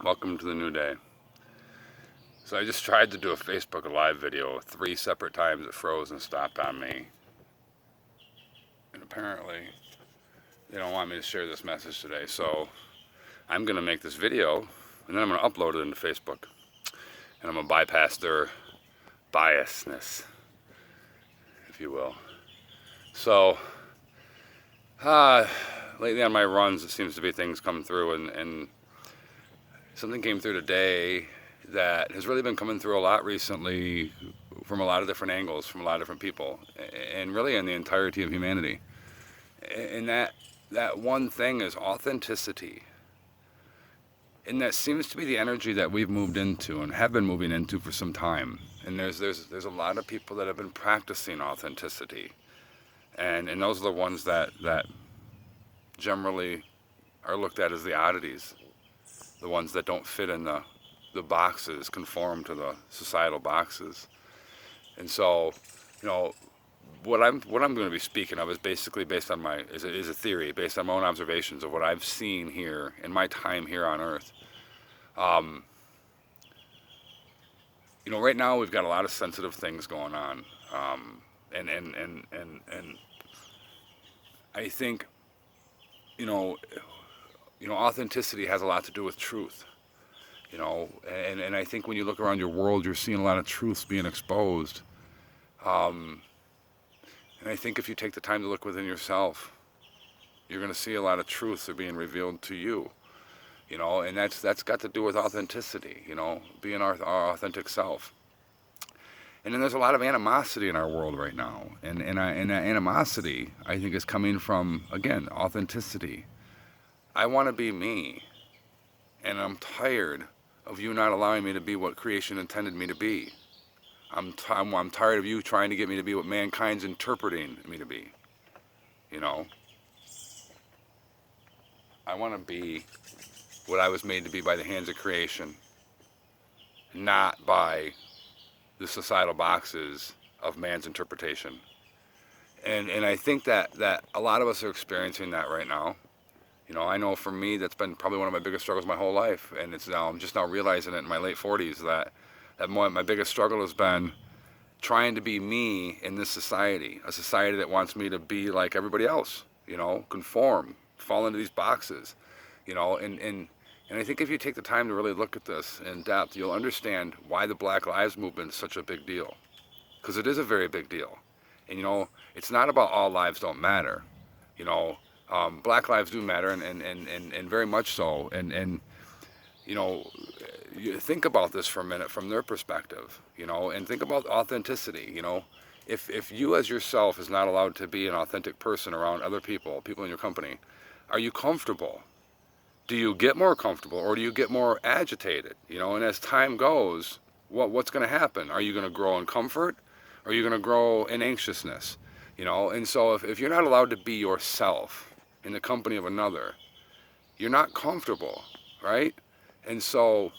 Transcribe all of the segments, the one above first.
Welcome to the new day. So I just tried to do a Facebook Live video 3 separate times. It froze and stopped on me. And apparently they don't want me to share this message today. So I'm going to make this video and then I'm going to upload it into Facebook. And I'm going to bypass their biasness, if you will. So lately on my runs, it seems to be things come through and something came through today that has really been coming through a lot recently from a lot of different angles, from a lot of different people, and really in the entirety of humanity. And that one thing is authenticity. And that seems to be the energy that we've moved into and have been moving into for some time. And there's a lot of people that have been practicing authenticity. And those are the ones that generally are looked at as the oddities. The ones that don't fit in the boxes, conform to the societal boxes. And so, what I'm going to be speaking of is basically based on is a theory based on my own observations of what I've seen here in my time here on Earth. Right now we've got a lot of sensitive things going on, and I think, authenticity has a lot to do with truth. And I think when you look around your world, you're seeing a lot of truths being exposed. And I think if you take the time to look within yourself, you're going to see a lot of truths are being revealed to you. And that's got to do with authenticity, being our authentic self. And then there's a lot of animosity in our world right now. And that animosity, I think, is coming from, again, authenticity. I want to be me. And I'm tired of you not allowing me to be what creation intended me to be. I'm tired of you trying to get me to be what mankind's interpreting me to be. I want to be what I was made to be by the hands of creation, not by the societal boxes of man's interpretation. And I think that a lot of us are experiencing that right now. I know for me that's been probably one of my biggest struggles my whole life, and I'm just now realizing it in my late 40s that my biggest struggle has been trying to be me in this society, a society that wants me to be like everybody else, conform, fall into these boxes, and I think if you take the time to really look at this in depth, you'll understand why the Black Lives Movement is such a big deal. Because it is a very big deal. And, it's not about all lives don't matter. Black lives do matter, and very much so. And you think about this for a minute from their perspective, and think about authenticity. If you as yourself is not allowed to be an authentic person around other people in your company, are you comfortable? Do you get more comfortable, or do you get more agitated? And as time goes, what's going to happen? Are you going to grow in comfort, or are you going to grow in anxiousness? And so if you're not allowed to be yourself in the company of another, you're not comfortable, right? And so,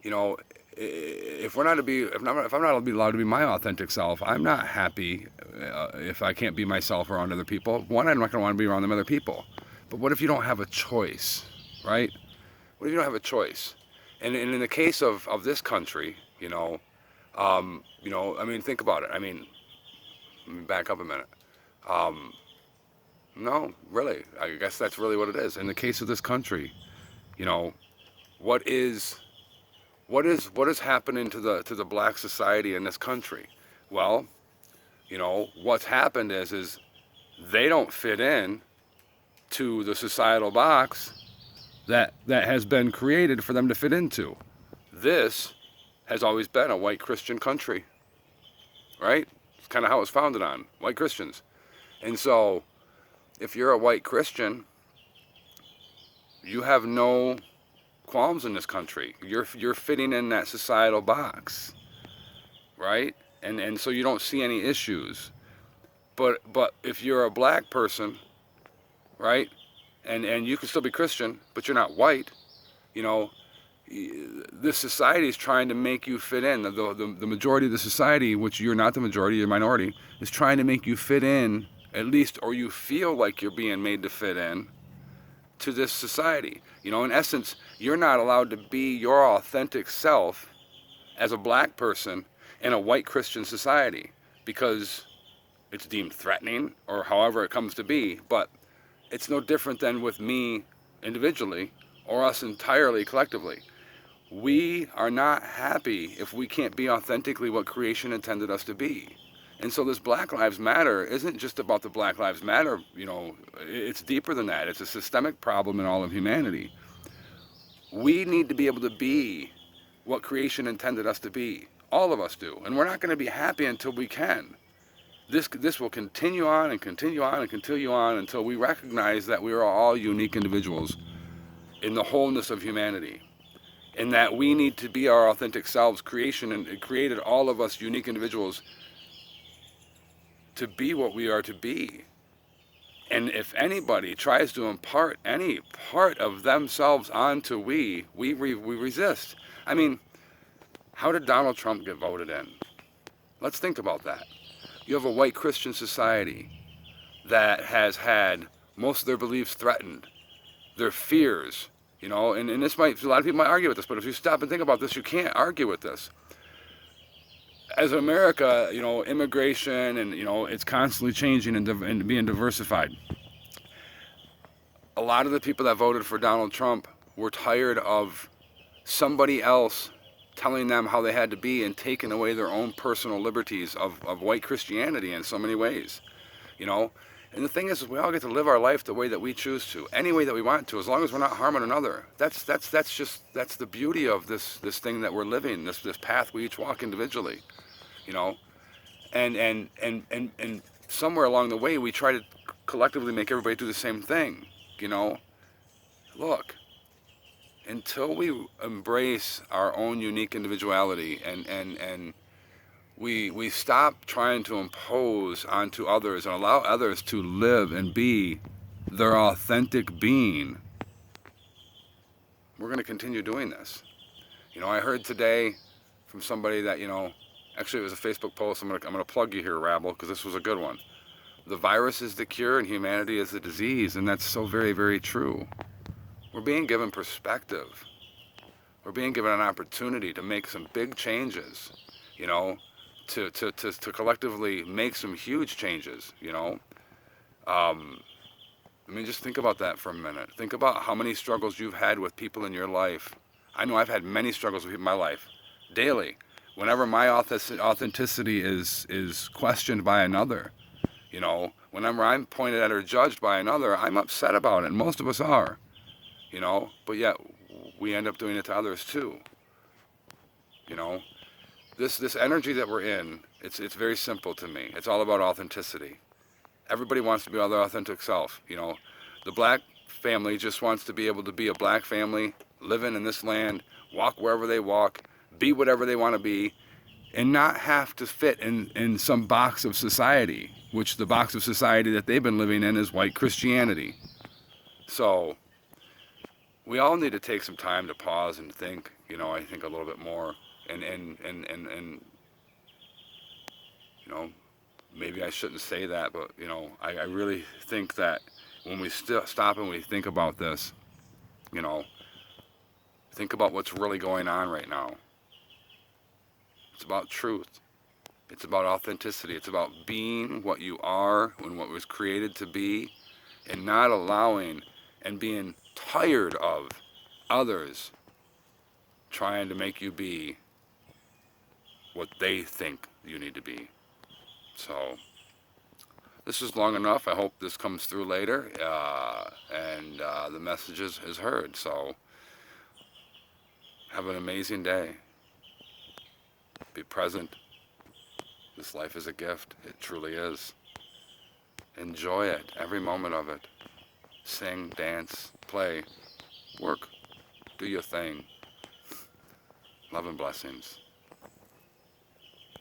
if I'm not allowed to be my authentic self, I'm not happy if I can't be myself around other people. One, I'm not going to want to be around them other people. But what if you don't have a choice, right? What if you don't have a choice? And in the case of this country, I mean, think about it. I mean, let me back up a minute. No, really, I guess that's really what it is. In the case of this country, what is happening to the black society in this country? Well, what's happened is they don't fit in to the societal box that has been created for them to fit into. This has always been a white Christian country, right? It's kind of how it's founded on, white Christians. And so if you're a white Christian, you have no qualms in this country. You're fitting in that societal box, right? And so you don't see any issues. But if you're a black person, right, and you can still be Christian, but you're not white, this society is trying to make you fit in. The majority of the society, which you're not the majority, you're a minority, is trying to make you fit in, at least, or you feel like you're being made to fit in to this society. You know, in essence, you're not allowed to be your authentic self as a black person in a white Christian society because it's deemed threatening or however it comes to be. But it's no different than with me individually or us entirely collectively. We are not happy if we can't be authentically what creation intended us to be. And so this Black Lives Matter isn't just about the Black Lives Matter, you know, it's deeper than that. It's a systemic problem in all of humanity. We need to be able to be what creation intended us to be. All of us do. And we're not going to be happy until we can. This will continue on and continue on and continue on until we recognize that we are all unique individuals in the wholeness of humanity. And that we need to be our authentic selves. Creation and created all of us unique individuals to be what we are to be. And if anybody tries to impart any part of themselves onto we resist. I mean, how did Donald Trump get voted in? Let's think about that. You have a white Christian society that has had most of their beliefs threatened, their fears, you know, and this might, a lot of people might argue with this, but if you stop and think about this, you can't argue with this. As America, you know, immigration and, you know, it's constantly changing and being diversified. A lot of the people that voted for Donald Trump were tired of somebody else telling them how they had to be and taking away their own personal liberties of white Christianity in so many ways, you know. And the thing is we all get to live our life the way that we choose to, any way that we want to, as long as we're not harming another. That's the beauty of this thing that we're living, this path we each walk individually, you know. And somewhere along the way we try to collectively make everybody do the same thing, you know. Look, until we embrace our own unique individuality and we stop trying to impose onto others and allow others to live and be their authentic being, we're going to continue doing this. You know, I heard today from somebody that, you know, actually it was a Facebook post. I'm going to plug you here, Rabble, because this was a good one. The virus is the cure and humanity is the disease, and that's so very, very true. We're being given perspective. We're being given an opportunity to make some big changes, you know, to collectively make some huge changes, you know. I mean, just think about that for a minute. Think about how many struggles you've had with people in your life. I know I've had many struggles with people in my life, daily. Whenever my authenticity is questioned by another, you know, whenever I'm pointed at or judged by another, I'm upset about it. Most of us are, you know, but yet we end up doing it to others too, you know. This energy that we're in, it's very simple to me. It's all about authenticity. Everybody wants to be their authentic self, you know. The black family just wants to be able to be a black family, living in this land, walk wherever they walk, be whatever they want to be, and not have to fit in some box of society, which the box of society that they've been living in is white Christianity. So we all need to take some time to pause and think, you know, I think a little bit more. And you know, maybe I shouldn't say that, but, you know, I really think that when we stop and we think about this, you know, think about what's really going on right now. It's about truth. It's about authenticity. It's about being what you are and what was created to be, and not allowing and being tired of others trying to make you be what they think you need to be. So this is long enough. I hope this comes through later and the message is heard. So have an amazing day. Be present. This life is a gift. It truly is. Enjoy it, every moment of it. Sing, dance, play, work, do your thing. Love and blessings.